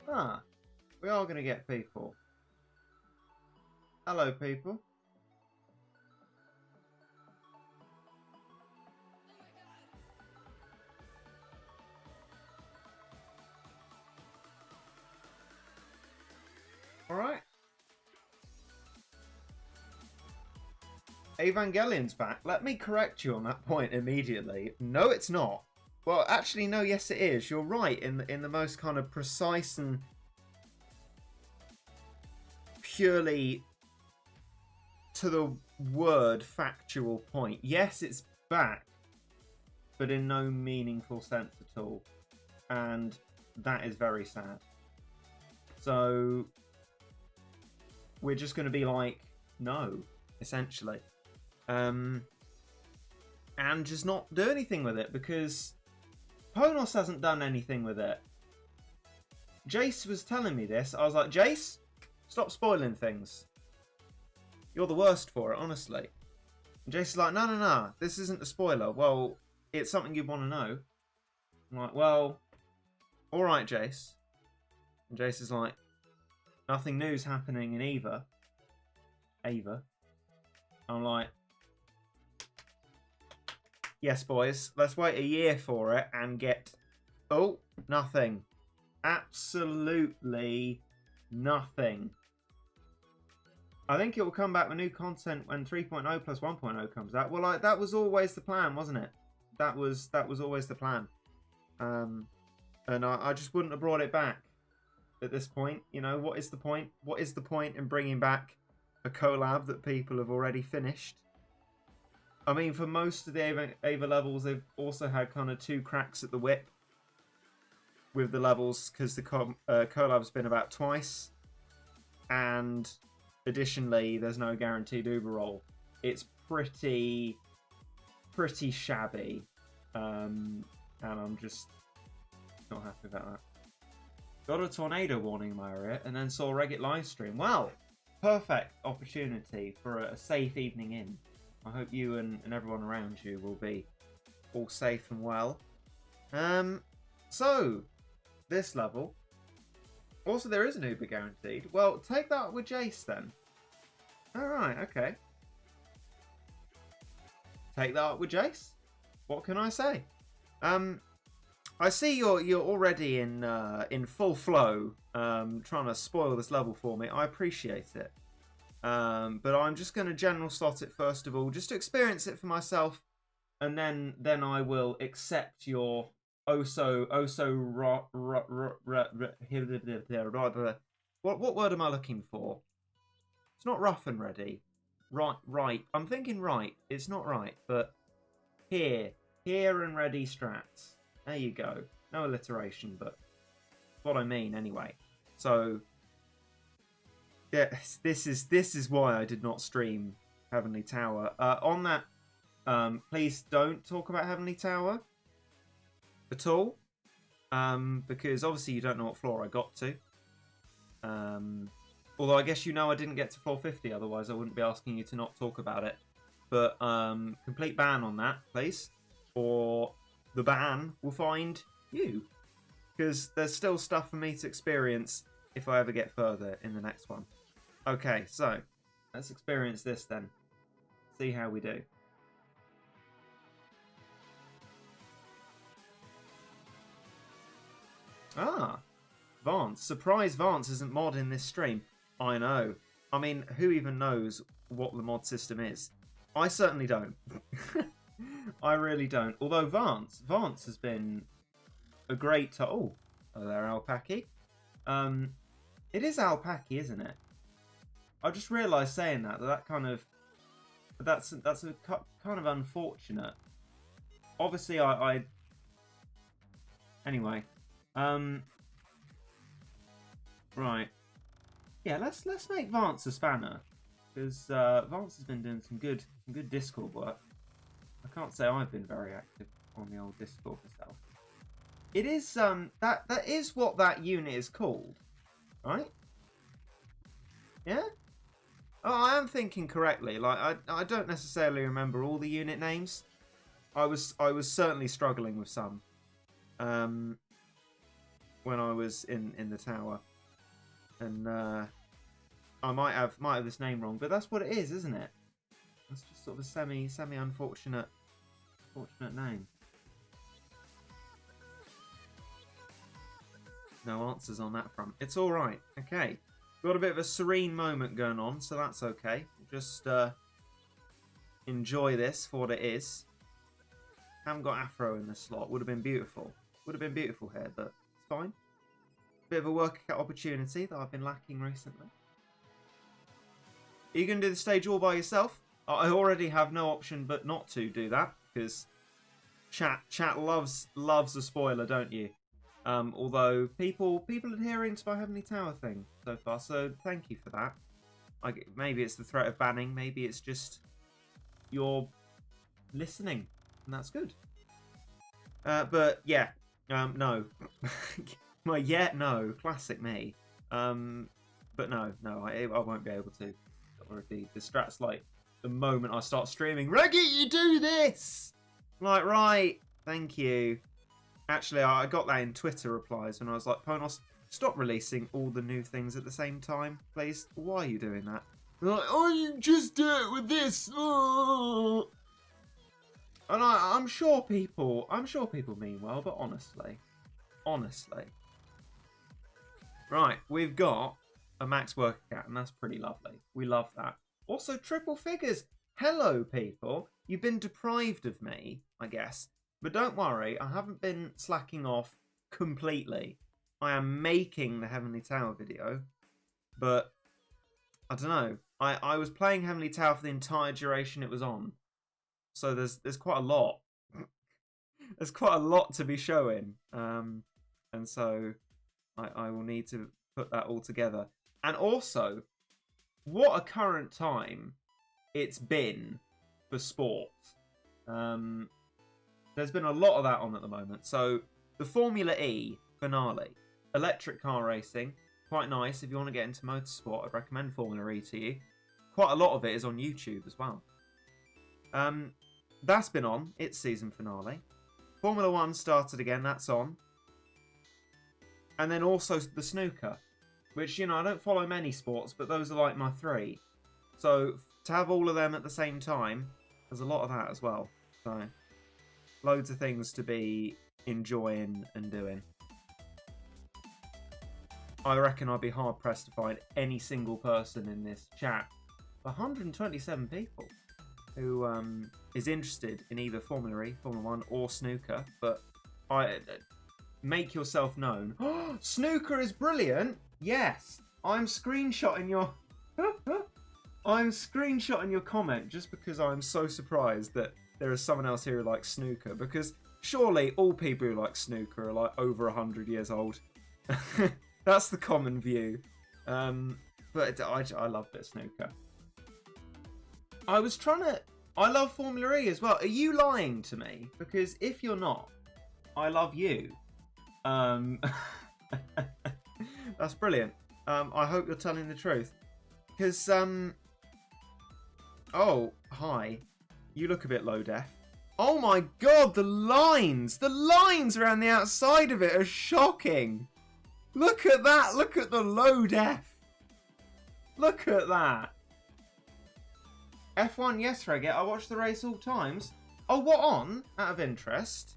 Ah, we are going to get people. Hello, people. Alright. Evangelion's back. Let me correct you on that point immediately. No, it's not. Well, actually, no, yes, it is. You're right in the most kind of precise and purely to the word factual point. Yes, it's back, but in no meaningful sense at all. And that is very sad. So we're just going to be like, no, essentially. And just not do anything with it, because Ponos hasn't done anything with it. Jace was telling me this. I was like, Jace, stop spoiling things. You're the worst for it, honestly. And Jace is like, no, this isn't a spoiler. Well, it's something you want to know. I'm like, well, alright, Jace. And Jace is like, nothing new's happening in Ava. I'm like, yes, boys, let's wait a year for it and get... Oh, nothing. Absolutely nothing. I think it will come back with new content when 3.0 plus 1.0 comes out. Well, that was always the plan, wasn't it? That was always the plan. And I just wouldn't have brought it back at this point. You know, what is the point? What is the point in bringing back a collab that people have already finished? I mean, for most of the Ava levels, they've also had kind of 2 cracks at the whip with the levels, because the collab's been about twice, and additionally, there's no guaranteed Uber roll. It's pretty shabby, and I'm just not happy about that. Got a tornado warning in my area, and then saw a Reddit live stream. Well, perfect opportunity for a safe evening in. I hope you and everyone around you will be all safe and well. So, this level. Also, there is an Uber guaranteed. Well, take that with Jace then. Alright, okay. Take that up with Jace. What can I say? I see you're already in full flow, trying to spoil this level for me. I appreciate it. But I'm just going to general slot it first of all, just to experience it for myself, and then I will accept your what word am I looking for? It's not rough and ready. Right. I'm thinking right. It's not right, but here and ready strats. There you go. No alliteration, but what I mean anyway. So yeah, this is why I did not stream Heavenly Tower. On that, please don't talk about Heavenly Tower at all, because obviously you don't know what floor I got to. Although I guess you know I didn't get to floor 50, otherwise I wouldn't be asking you to not talk about it. But complete ban on that, please, or the ban will find you, because there's still stuff for me to experience if I ever get further in the next one. Okay, so let's experience this then. See how we do. Ah, Vance. Surprise Vance isn't mod in this stream. I know. I mean, who even knows what the mod system is? I certainly don't. I really don't. Although Vance has been a great... Oh, hello there, Alpaki. It is Alpaki, isn't it? I just realised saying that kind of... That's a kind of unfortunate. Obviously, I... Anyway. Right. Yeah, let's make Vance a spanner, because Vance has been doing some good Discord work. I can't say I've been very active on the old Discord myself. It is that is what that unit is called, right? Yeah. Oh, I am thinking correctly. Like I don't necessarily remember all the unit names. I was certainly struggling with some. when I was in the tower, and I might have this name wrong, but that's what it is, isn't it? It's just sort of a semi unfortunate name. No answers on that front. It's all right. Okay, got a bit of a serene moment going on, so that's okay. Just enjoy this for what it is. Haven't got Afro in the slot. Would have been beautiful. Would have been beautiful here, but it's fine. Bit of a workout opportunity that I've been lacking recently. Are you going to do the stage all by yourself? I already have no option but not to do that, because chat loves a spoiler, don't you? Although people adhering to my Heavenly Tower thing so far, so thank you for that. Maybe it's the threat of banning, maybe it's just you're listening, and that's good. But yeah, no. Well, yeah, no, classic me. But no, I won't be able to. Or the strat's like the moment I start streaming, Reggie, you do this! Like, right, thank you. Actually, I got that in Twitter replies when I was like, Ponos, stop releasing all the new things at the same time, please. Why are you doing that? They're like, oh, you just do it with this. Oh. And I'm sure people mean well, but honestly. Right, we've got a max workout, and that's pretty lovely. We love that. Also, triple figures. Hello, people. You've been deprived of me, I guess. But don't worry, I haven't been slacking off completely. I am making the Heavenly Tower video, but I don't know. I was playing Heavenly Tower for the entire duration it was on. So there's quite a lot. There's quite a lot to be showing. And so I will need to put that all together. And also, what a current time it's been for sport. There's been a lot of that on at the moment. So the Formula E finale, electric car racing, quite nice. If you want to get into motorsport, I'd recommend Formula E to you. Quite a lot of it is on YouTube as well. That's been on, its season finale. Formula 1 started again, that's on. And then also the snooker, which, you know, I don't follow many sports, but those are like my three. So to have all of them at the same time, there's a lot of that as well. So loads of things to be enjoying and doing. I reckon I'd be hard pressed to find any single person in this chat, 127 people, who is interested in either Formula E, Formula 1 or snooker, but make yourself known. Snooker is brilliant! Yes! I'm screenshotting your comment just because I'm so surprised that there is someone else here who likes snooker, because surely all people who like snooker are like over 100 years old. That's the common view. But I love a bit of snooker. I love Formula E as well. Are you lying to me? Because if you're not, I love you. That's brilliant. I hope you're telling the truth. Because, oh, hi. You look a bit low def. Oh my god, the lines! The lines around the outside of it are shocking! Look at that! Look at the low def! Look at that! F1, yes, Reggae. I watch the race all times. Oh, what on? Out of interest.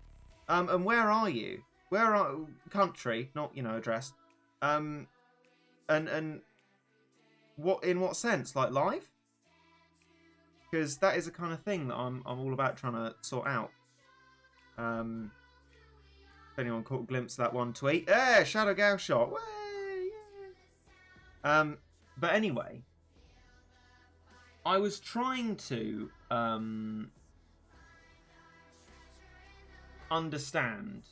And where are you? Where are... Country, not, you know, address. And what, in what sense? Like live? Because that is the kind of thing that I'm all about trying to sort out. If anyone caught a glimpse of that one tweet. Shadow Gal shot. Way, yeah. But anyway, I was trying to understand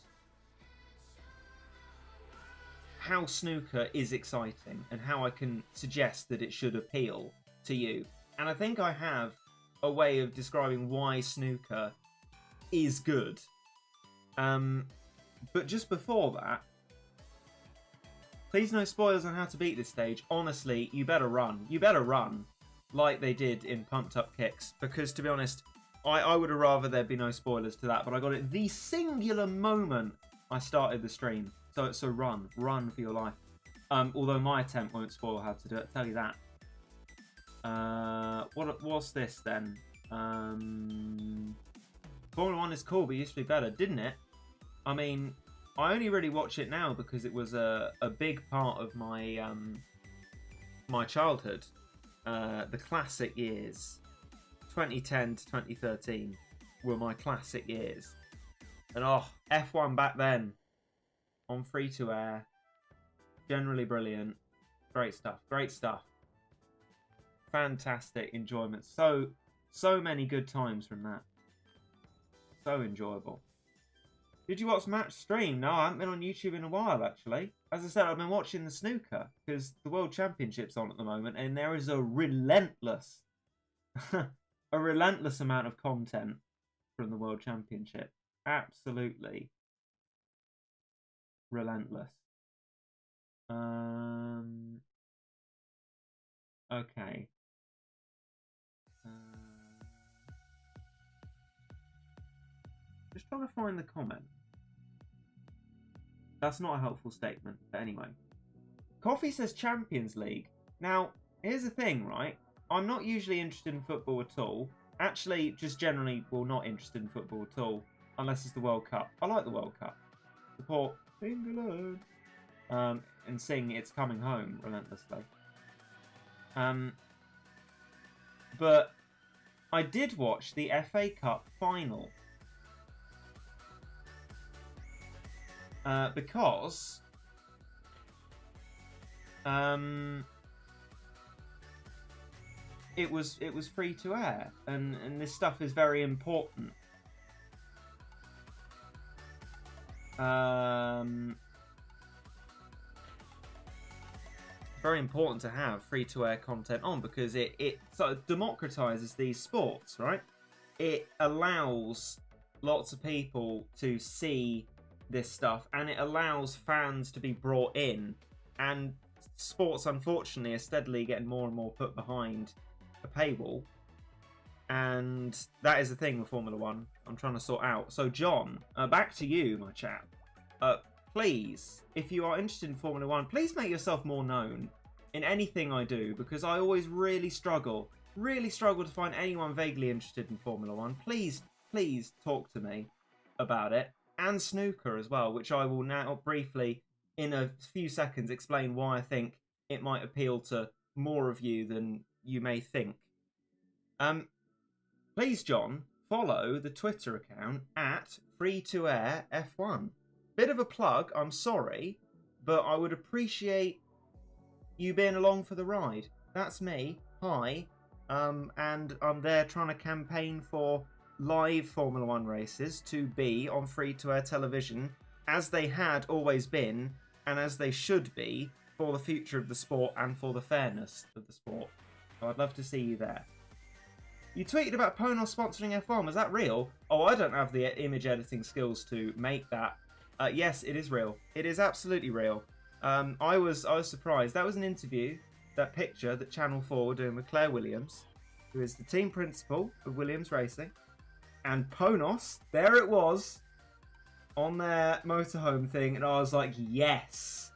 how snooker is exciting and how I can suggest that it should appeal to you. And I think I have a way of describing why snooker is good. But just before that, please no spoilers on how to beat this stage. Honestly, you better run. You better run like they did in Pumped Up Kicks. Because to be honest, I would have rather there be no spoilers to that. But I got it the singular moment I started the stream. So run for your life. Although my attempt won't spoil how to do it, I'll tell you that. What's this then? Formula 1 is cool, but it used to be better, didn't it? I mean, I only really watch it now because it was a big part of my my childhood. The classic years, 2010 to 2013, were my classic years. And F1 back then, on free-to-air, generally brilliant. Great stuff, great stuff. Fantastic enjoyment. So many good times from that. So enjoyable. Did you watch match stream? No, I haven't been on YouTube in a while, actually. As I said, I've been watching the snooker because the World Championship's on at the moment, and there is a relentless, amount of content from the World Championship. Absolutely relentless. Okay. Just trying to find the comment. That's not a helpful statement, but anyway. Coffee says Champions League. Now, here's the thing, right? I'm not usually interested in football at all. Actually, just generally, not interested in football at all, unless it's the World Cup. I like the World Cup. Support England. And sing It's Coming Home relentlessly. But I did watch the FA Cup final. Because it was free to air, and this stuff is very important. Very important to have free to air content on because it sort of democratizes these sports, right? It allows lots of people to see this stuff, and it allows fans to be brought in, and sports unfortunately are steadily getting more and more put behind a paywall, and that is the thing with Formula 1 I'm trying to sort out. So John, back to you, my chap. Please, if you are interested in Formula 1, please make yourself more known in anything I do, because I always really struggle to find anyone vaguely interested in Formula 1. Please talk to me about it. And snooker as well, which I will now briefly, in a few seconds, explain why I think it might appeal to more of you than you may think. Please, John, follow the Twitter account at Free2AirF1. Bit of a plug, I'm sorry, but I would appreciate you being along for the ride. That's me. Hi. And I'm there trying to campaign for live Formula 1 races to be on free-to-air television, as they had always been, and as they should be, for the future of the sport and for the fairness of the sport. So I'd love to see you there. You tweeted about Ponos sponsoring F1. Was that real? Oh, I don't have the image editing skills to make that. Yes, it is real. It is absolutely real. I was surprised. That was an interview, that picture that Channel 4 were doing with Claire Williams, who is the team principal of Williams Racing. And Ponos, there it was, on their motorhome thing, and I was like, yes,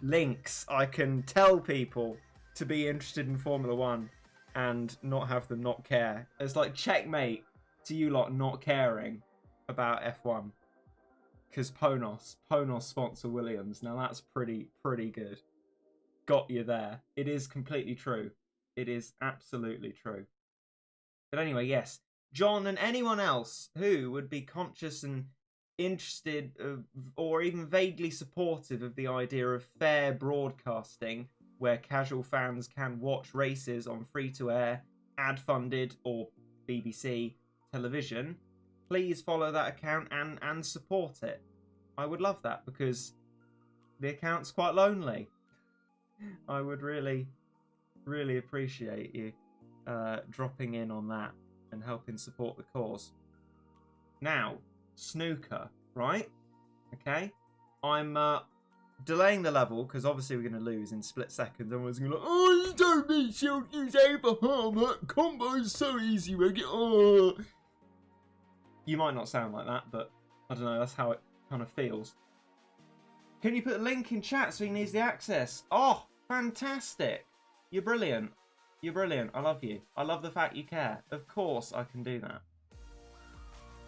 links. I can tell people to be interested in Formula 1 and not have them not care. It's like checkmate to you lot not caring about F1. Because Ponos sponsor Williams. Now that's pretty good. Got you there. It is completely true. It is absolutely true. But anyway, yes. John and anyone else who would be conscious and interested or even vaguely supportive of the idea of fair broadcasting, where casual fans can watch races on free-to-air, ad-funded or BBC television, please follow that account and support it. I would love that, because the account's quite lonely. I would really appreciate you dropping in on that and helping support the cause. Now, snooker, right? Okay? I'm delaying the level, because obviously we're going to lose in split seconds. Everyone's going to be like, oh, you don't need shield, use Abraham, that combo's so easy, oh. You might not sound like that, but I don't know, that's how it kind of feels. Can you put a link in chat so he can easily access? Oh, fantastic. You're brilliant. You're brilliant. I love you. I love the fact you care. Of course I can do that.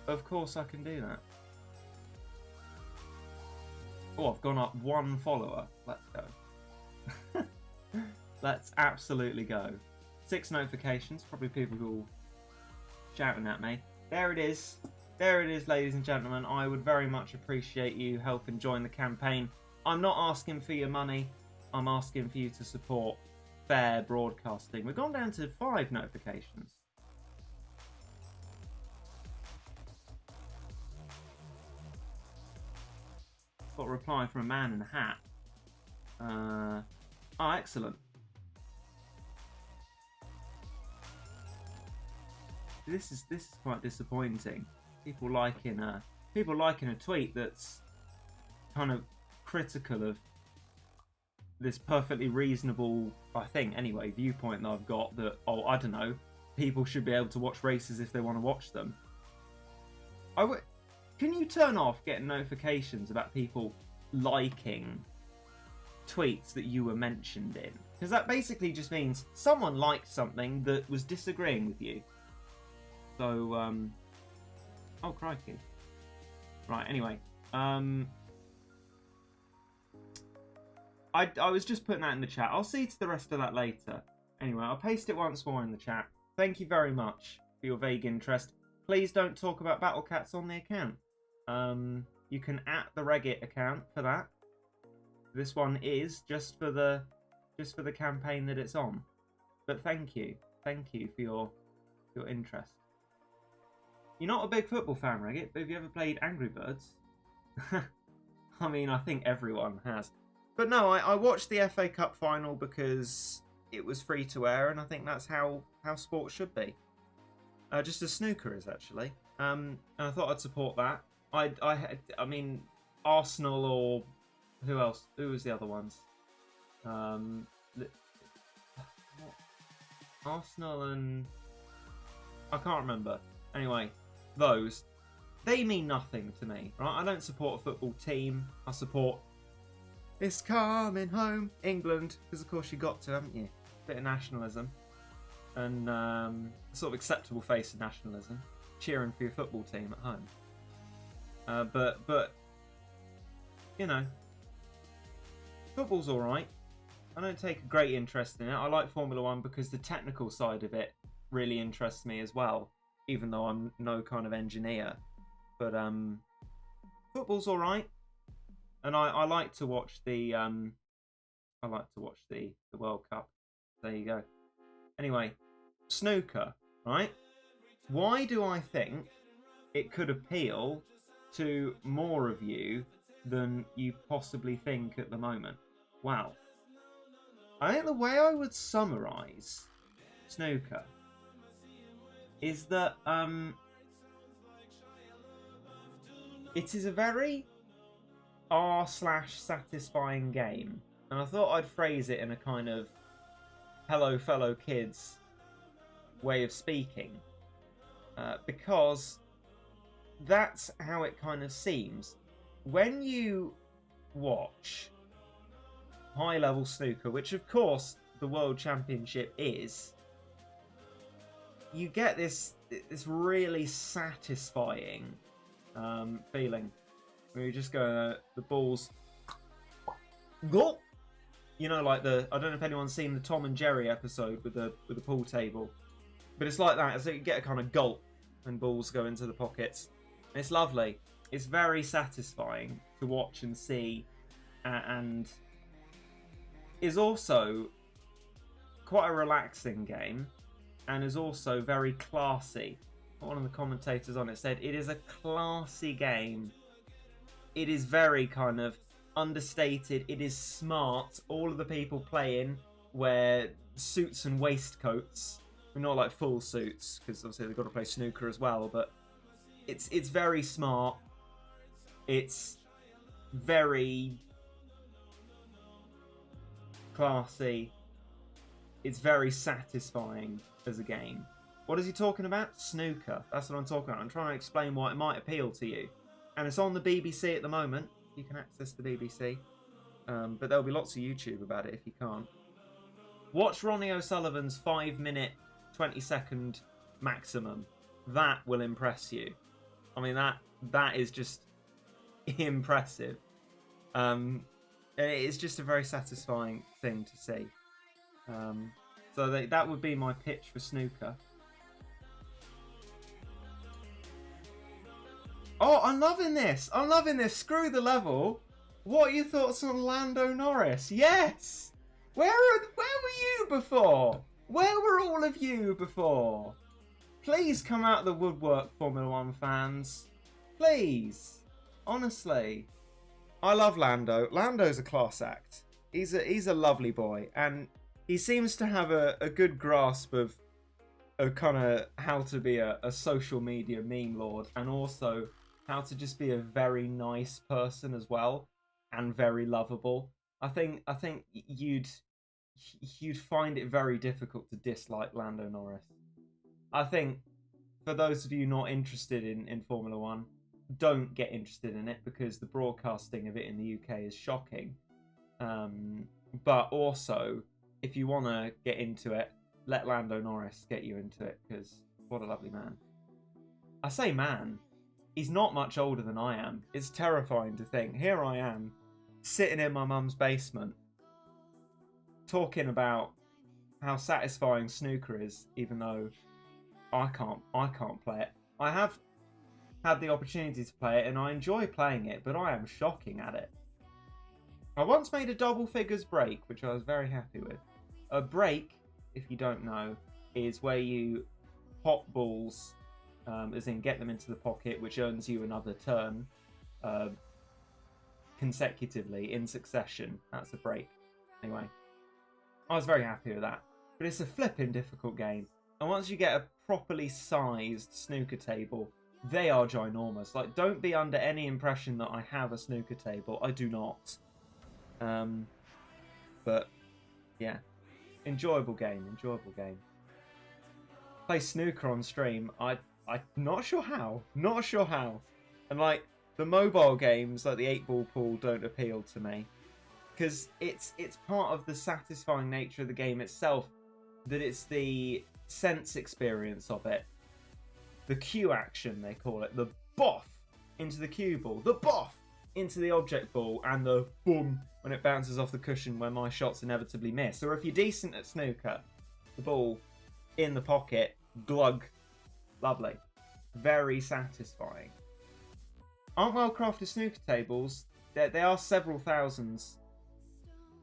Of course I can do that. Oh, I've gone up 1 follower. Let's go. Let's absolutely go. 6 notifications. Probably people who are shouting at me. There it is. There it is, ladies and gentlemen. I would very much appreciate you helping join the campaign. I'm not asking for your money. I'm asking for you to support fair broadcasting. We've gone down to 5 notifications. Got a reply from a man in a hat. Oh, excellent. This is quite disappointing. People liking a tweet that's kind of critical of this perfectly reasonable, I think anyway, viewpoint that I've got that, oh, I don't know, people should be able to watch races if they want to watch them. Can you turn off getting notifications about people liking tweets that you were mentioned in? Because that basically just means someone liked something that was disagreeing with you. So, oh crikey. Right, anyway. I was just putting that in the chat. I'll see to the rest of that later. Anyway, I'll paste it once more in the chat. Thank you very much for your vague interest. Please don't talk about Battle Cats on the account. You can @ the Reddit account for that. This one is just for the campaign that it's on. But thank you for your interest. You're not a big football fan, Reddit, but have you ever played Angry Birds? I mean, I think everyone has. But no, I watched the FA Cup final because it was free to air, and I think that's how sport should be. Just as snooker is, actually. And I thought I'd support that. I mean, Arsenal or who else? Who was the other ones? Arsenal and I can't remember. Anyway, those they mean nothing to me, right? I don't support a football team. I support It's Coming Home, England, because of course you got to, haven't you? Bit of nationalism and sort of acceptable face of nationalism, cheering for your football team at home. But you know, football's all right. I don't take a great interest in it. I like Formula 1 because the technical side of it really interests me as well, even though I'm no kind of engineer. But football's all right, and I like to watch the World Cup. There you go. Anyway, snooker, right? Why do I think it could appeal to more of you than you possibly think at the moment? Wow. I think the way I would summarise snooker is that it is a very r/satisfying game, and I thought I'd phrase it in a kind of hello fellow kids way of speaking, because that's how it kind of seems when you watch high level snooker, which of course the World Championship is. You get this really satisfying feeling where you just go, the balls go. You know, like I don't know if anyone's seen the Tom and Jerry episode with the pool table, but it's like that. So you get a kind of gulp and balls go into the pockets. It's lovely. It's very satisfying to watch and see, and is also quite a relaxing game, and is also very classy. One of the commentators on it said it is a classy game. It is very kind of understated. It is smart. All of the people playing wear suits and waistcoats. Not like full suits, because obviously they've got to play snooker as well, but it's very smart. It's very classy. It's very satisfying as a game. What is he talking about? Snooker. That's what I'm talking about. I'm trying to explain why it might appeal to you. And it's on the BBC at the moment. you can access the BBC. But there'll be lots of YouTube about it if you can't. Watch Ronnie O'Sullivan's 5-minute, 20-second maximum. That will impress you. I mean, that is just impressive. And it's just a very satisfying thing to see. So that would be my pitch for snooker. Oh, I'm loving this. I'm loving this. Screw the level. What are your thoughts on Lando Norris? Yes. Where were you before? Where were all of you before? Please come out of the woodwork, Formula One fans. Please. Honestly. I love Lando. Lando's a class act. He's a lovely boy, and he seems to have a good grasp of kind of how to be a social media meme lord, and also how to just be a very nice person as well, and very lovable. I think you'd find it very difficult to dislike Lando Norris. I think for those of you not interested in Formula One, don't get interested in it because the broadcasting of it in the UK is shocking. But also, if you want to get into it, let Lando Norris get you into it, because what a lovely man. I say man, he's not much older than I am. It's terrifying to think. Here I am, sitting in my mum's basement, talking about how satisfying snooker is, even though I can't play it. I have had the opportunity to play it, and I enjoy playing it, but I am shocking at it. I once made a double figures break, which I was very happy with. A break, if you don't know, is where you pop balls, as in get them into the pocket, which earns you another turn consecutively in succession. That's a break. Anyway, I was very happy with that. But it's a flipping difficult game. And once you get a properly sized snooker table, they are ginormous. Like, don't be under any impression that I have a snooker table. I do not. But yeah, enjoyable game. Play snooker on stream. I'm not sure how. And like the mobile games, like the 8-ball pool, don't appeal to me because it's part of the satisfying nature of the game itself. That it's the sense experience of it. The cue action, they call it. The boff into the cue ball. The boff into the object ball. And the boom when it bounces off the cushion when my shots inevitably miss. Or if you're decent at snooker, the ball in the pocket. Glug. Lovely. Very satisfying. Aren't well-crafted snooker tables? They are several thousands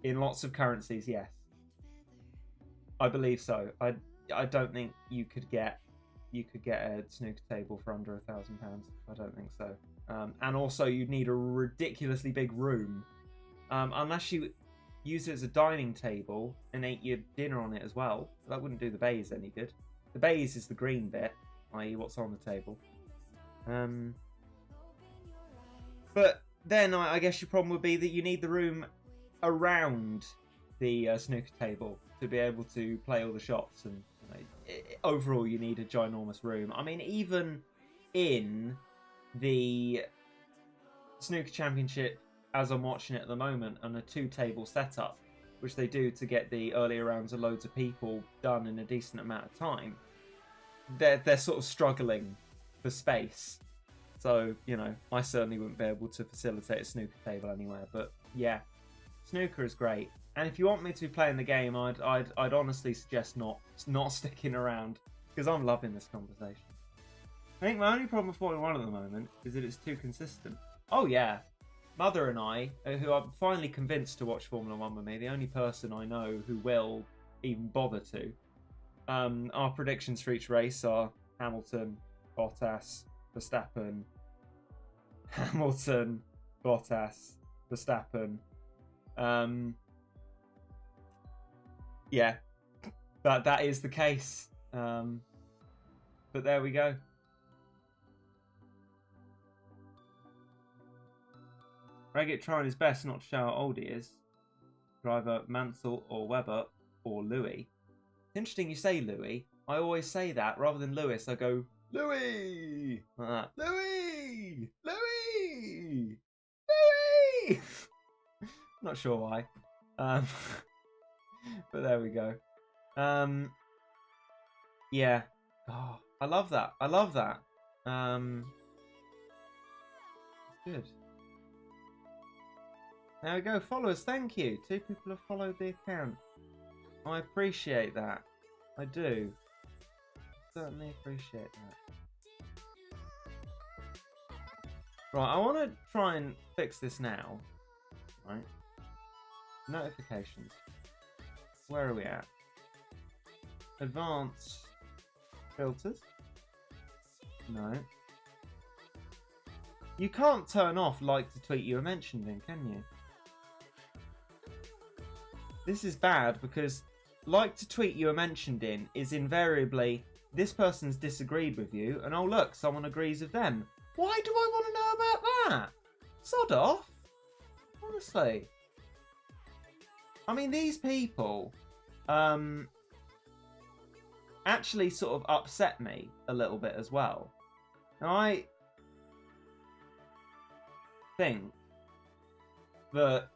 in lots of currencies, yes. I believe so. I don't think you could get a snooker table for under £1,000. I don't think so. And also, you'd need a ridiculously big room, unless you use it as a dining table and ate your dinner on it as well. That wouldn't do the baize any good. The baize is the green bit, i.e., what's on the table. But then I guess your problem would be that you need the room around the snooker table to be able to play all the shots, and overall you need a ginormous room. I mean, even in the snooker championship as I'm watching it at the moment, on a 2-table setup, which they do to get the earlier rounds of loads of people done in a decent amount of time, they're sort of struggling for space. So, I certainly wouldn't be able to facilitate a snooker table anywhere. But yeah, snooker is great. And if you want me to be playing the game, I'd honestly suggest not sticking around, because I'm loving this conversation. I think my only problem with Formula 1 at the moment is that it's too consistent. Oh yeah, Mother and I, who I'm finally convinced to watch Formula 1 with me, the only person I know who will even bother to, our predictions for each race are Hamilton, Bottas, Verstappen, Hamilton, Bottas, Verstappen. Yeah, that is the case. But there we go. Reggit trying his best not to show how old he is. Driver Mansell or Webber or Louis. It's interesting you say Louis. I always say that rather than Lewis. I go Louis like that. Louis, Louis, Louis. Not sure why. But there we go. Yeah. Oh, I love that. I love that. Good. There we go. Followers, thank you. 2 people have followed the account. I appreciate that. I do. Certainly appreciate that. Right, I want to try and fix this now. Right. Notifications. Where are we at? Advanced filters? No. You can't turn off like to tweet you were mentioned in, can you? This is bad because like to tweet you were mentioned in is invariably this person's disagreed with you and oh look, someone agrees with them. Why do I want to know about that? Sod off. Honestly. I mean, these people actually sort of upset me a little bit as well. Now, I think that,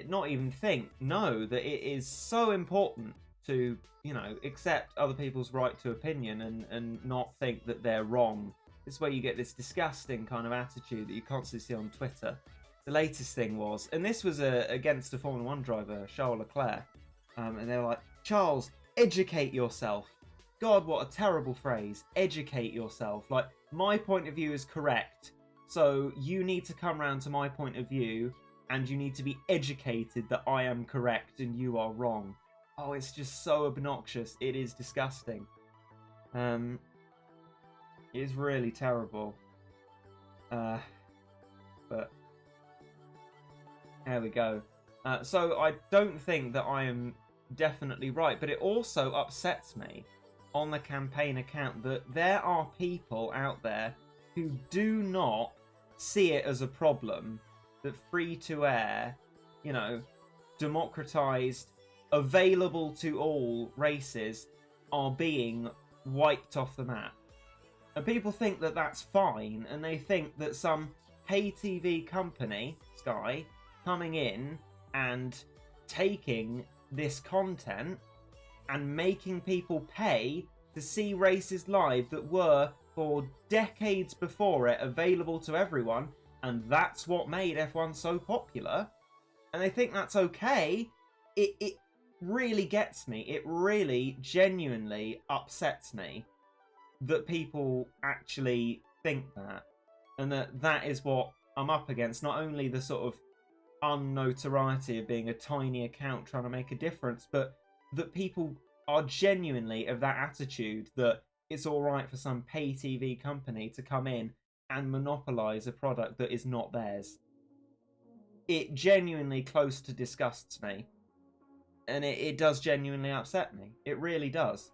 not even think, know that it is so important to, you know, accept other people's right to opinion and not think that they're wrong. This is where you get this disgusting kind of attitude that you constantly see on Twitter. The latest thing was, and this was against a Formula 1 driver, Charles Leclerc, and they were like, Charles, educate yourself. God, what a terrible phrase. Educate yourself. Like, my point of view is correct, so you need to come round to my point of view, and you need to be educated that I am correct and you are wrong. Oh, it's just so obnoxious. It is disgusting. It is really terrible. But there we go. So I don't think that I am definitely right, but it also upsets me on the campaign account that there are people out there who do not see it as a problem that free-to-air, you know, democratized, available to all races are being wiped off the map. And people think that that's fine, and they think that some pay TV company, Sky, coming in and taking this content and making people pay to see races live that were, for decades before it, available to everyone, and that's what made F1 so popular, and they think that's okay. It really gets me. It really genuinely upsets me that people actually think that, and that is what I'm up against. Not only the sort of unnotoriety of being a tiny account trying to make a difference, but that people are genuinely of that attitude that it's all right for some pay TV company to come in and monopolize a product that is not theirs. It genuinely close to disgusts me, and it does genuinely upset me. It really does.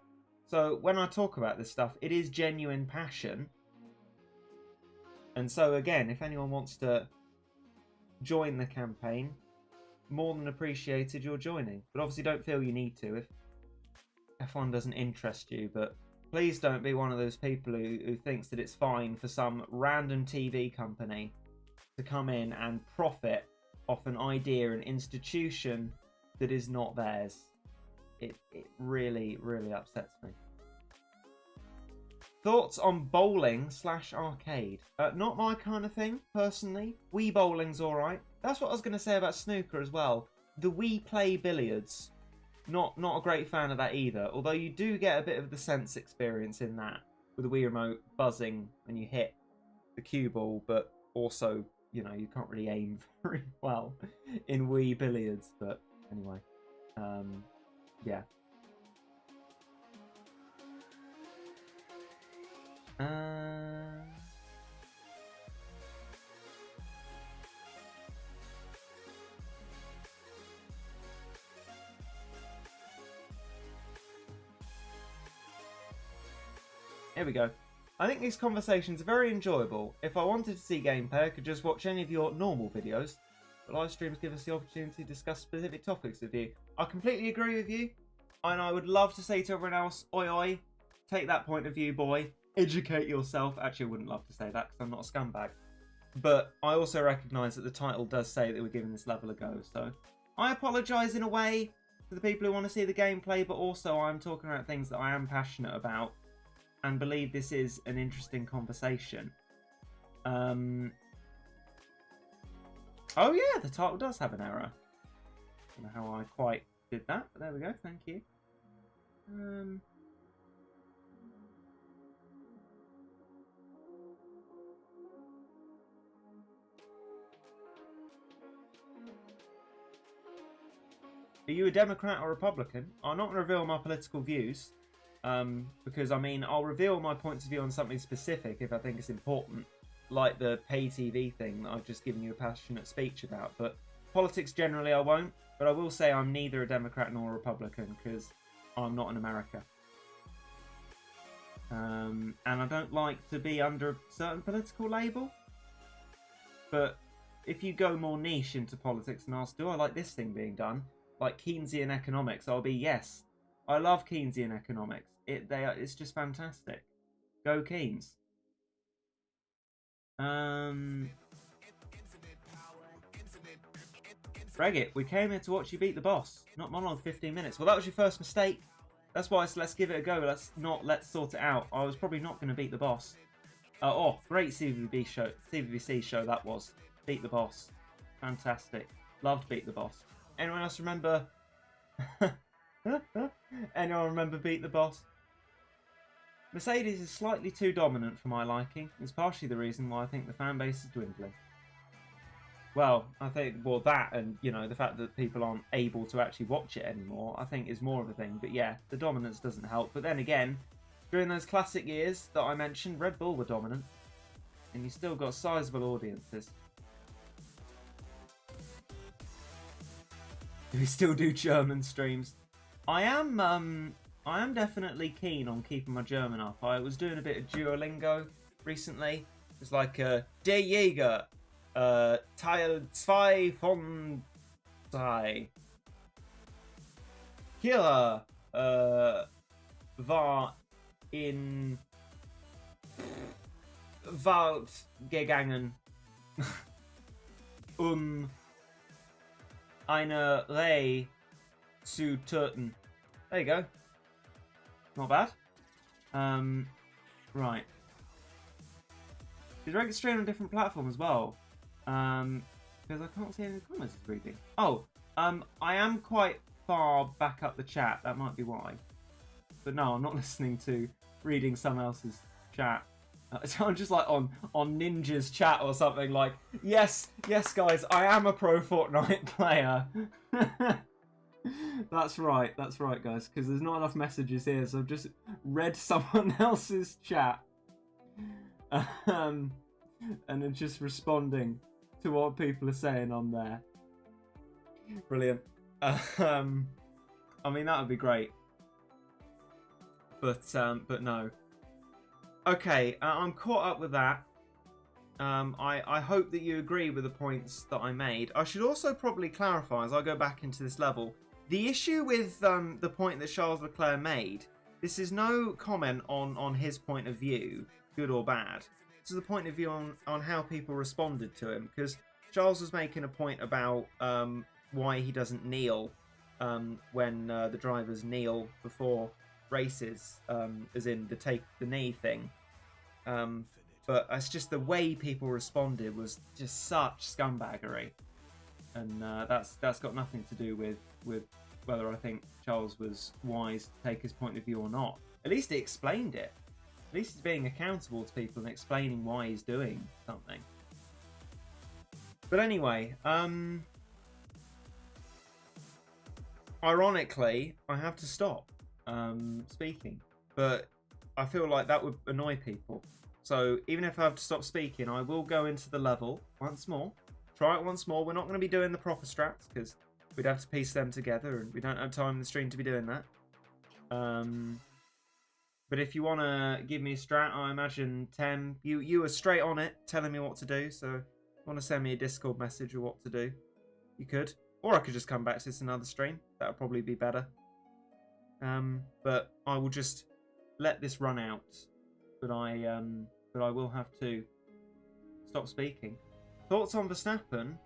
So when I talk about this stuff, it is genuine passion. And so again, if anyone wants to join the campaign, more than appreciated you're joining. But obviously don't feel you need to if F1 doesn't interest you. But please don't be one of those people who thinks that it's fine for some random TV company to come in and profit off an idea, an institution that is not theirs. It really, really upsets me. Thoughts on bowling/arcade? Not my kind of thing, personally. Wii bowling's alright. That's what I was going to say about snooker as well. The Wii Play billiards. Not a great fan of that either. Although you do get a bit of the sense experience in that, with the Wii remote buzzing when you hit the cue ball, but also, you know, you can't really aim very well in Wii billiards. But anyway, yeah. Here we go. I think these conversations are very enjoyable. If I wanted to see gameplay, I could just watch any of your normal videos. But live streams give us the opportunity to discuss specific topics with you. I completely agree with you. And I would love to say to everyone else, oi oi, take that point of view, boy. Educate yourself. Actually, I wouldn't love to say that because I'm not a scumbag. But I also recognise that the title does say that we're giving this level a go. So I apologise in a way to the people who want to see the gameplay, but also I'm talking about things that I am passionate about and believe this is an interesting conversation. Oh yeah, the title does have an error. I don't know how I quite did that, but there we go. Thank you. Are you a Democrat or Republican? I'm not going to reveal my political views, because I mean I'll reveal my points of view on something specific if I think it's important, like the pay TV thing that I've just given you a passionate speech about. But politics generally I won't. But I will say I'm neither a Democrat nor a Republican because I'm not in America. And I don't like to be under a certain political label. But if you go more niche into politics and ask, do I like this thing being done? Like Keynesian economics, I'll be yes. I love Keynesian economics. It's just fantastic. Go Keynes. Regit, we came here to watch you beat the boss. Not monologue 15 minutes. Well, that was your first mistake. That's why let's give it a go. Let's sort it out. I was probably not going to beat the boss. Oh, great CVBC show that was. Beat the boss. Fantastic. Loved Beat the Boss. Anyone else remember? Anyone remember Beat the Boss? Mercedes is slightly too dominant for my liking. It's partially the reason why I think the fan base is dwindling. Well, I think, that and, the fact that people aren't able to actually watch it anymore, I think is more of a thing. But yeah, the dominance doesn't help. But then again, during those classic years that I mentioned, Red Bull were dominant. And you still got sizable audiences. Do we still do German streams? I am definitely keen on keeping my German up. I was doing a bit of Duolingo recently. It's like Der Jäger. Teil 2 von 3. Kira war in Wald gegangen, eine Reh zu töten. There you go. Not bad. Right. Is Regit streaming on different platforms as well? Because I can't see any comments it's reading. Oh, I am quite far back up the chat. That might be why. But no, I'm not listening to reading someone else's chat. So I'm just like on Ninja's chat or something like, yes, guys, I am a pro Fortnite player. That's right, guys, because there's not enough messages here, so I've just read someone else's chat. And then just responding to what people are saying on there. Brilliant. I mean, that would be great. But no. Okay, I'm caught up with that. I hope that you agree with the points that I made. I should also probably clarify as I go back into this level. The issue with the point that Charles Leclerc made, this is no comment on his point of view, good or bad. This is the point of view on how people responded to him. Because Charles was making a point about why he doesn't kneel when the drivers kneel before races, as in the take the knee thing. But it's just the way people responded was just such scumbaggery. And that's got nothing to do with whether I think Charles was wise to take his point of view or not. At least he explained it. At least he's being accountable to people and explaining why he's doing something. But anyway, ironically, I have to stop speaking. But I feel like that would annoy people. So even if I have to stop speaking, I will go into the level once more. Try it once more. We're not going to be doing the proper strats because we'd have to piece them together and we don't have time in the stream to be doing that. But if you want to give me a strat, I imagine, Tem, you were straight on it, telling me what to do. So if you want to send me a Discord message or what to do, you could. Or I could just come back to this another stream. That would probably be better. But I will just let this run out. But I will have to stop speaking. Thoughts on Verstappen?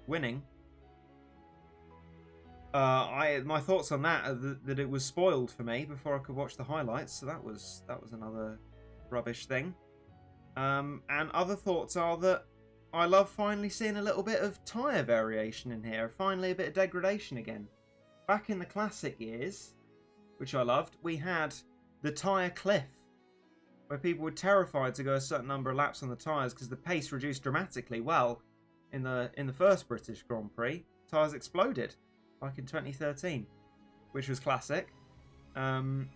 Winning. My thoughts on that are that it was spoiled for me before I could watch the highlights, so that was another rubbish thing. And other thoughts are that I love finally seeing a little bit of tyre variation in here. Finally, a bit of degradation again. Back in the classic years, which I loved, we had the tyre cliff, where people were terrified to go a certain number of laps on the tyres because the pace reduced dramatically. Well, in the first British Grand Prix, tyres exploded, like in 2013, which was classic. And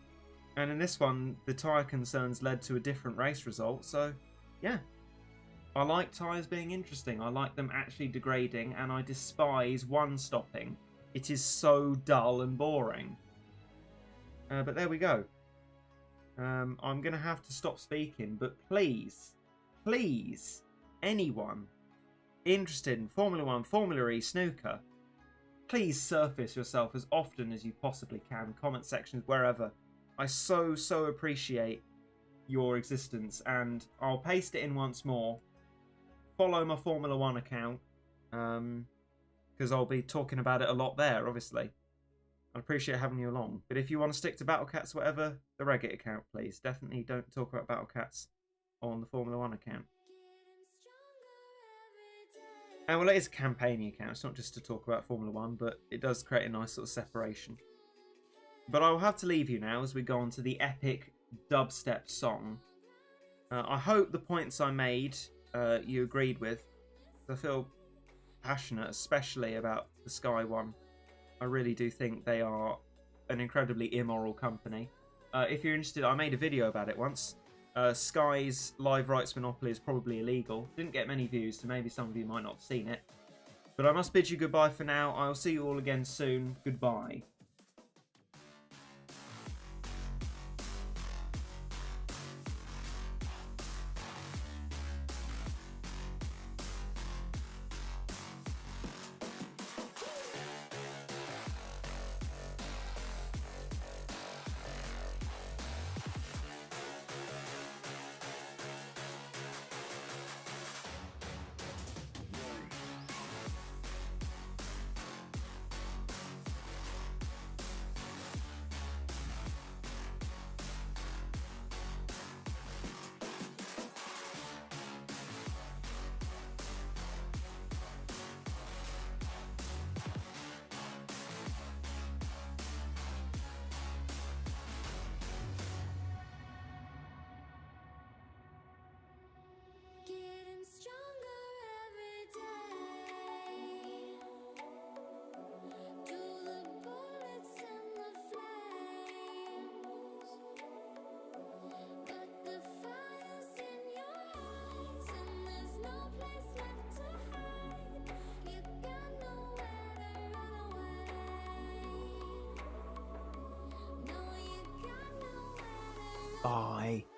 in this one, the tyre concerns led to a different race result. So, yeah, I like tyres being interesting. I like them actually degrading, and I despise one stopping. It is so dull and boring. But there we go. I'm going to have to stop speaking, but please, anyone interested in Formula 1, Formula E, snooker, please surface yourself as often as you possibly can. Comment sections, wherever. I so appreciate your existence, and I'll paste it in once more. Follow my Formula 1 account, because I'll be talking about it a lot there, obviously. I appreciate having you along. But if you want to stick to Battle Cats, whatever, the Reddit account, please. Definitely don't talk about Battle Cats on the Formula 1 account. And well, it is a campaigning account. It's not just to talk about Formula 1, but it does create a nice sort of separation. But I will have to leave you now as we go on to the epic dubstep song. I hope the points I made you agreed with. I feel passionate, especially about the Sky one. I really do think they are an incredibly immoral company. If you're interested, I made a video about it once. Sky's live rights monopoly is probably illegal. Didn't get many views, so maybe some of you might not have seen it. But I must bid you goodbye for now. I'll see you all again soon. Goodbye. Getting stronger every day. Do the bullets and the flames, but the fire's in your eyes, and there's no place left to hide. You got nowhere to run away. No, you got nowhere to run away. Bye.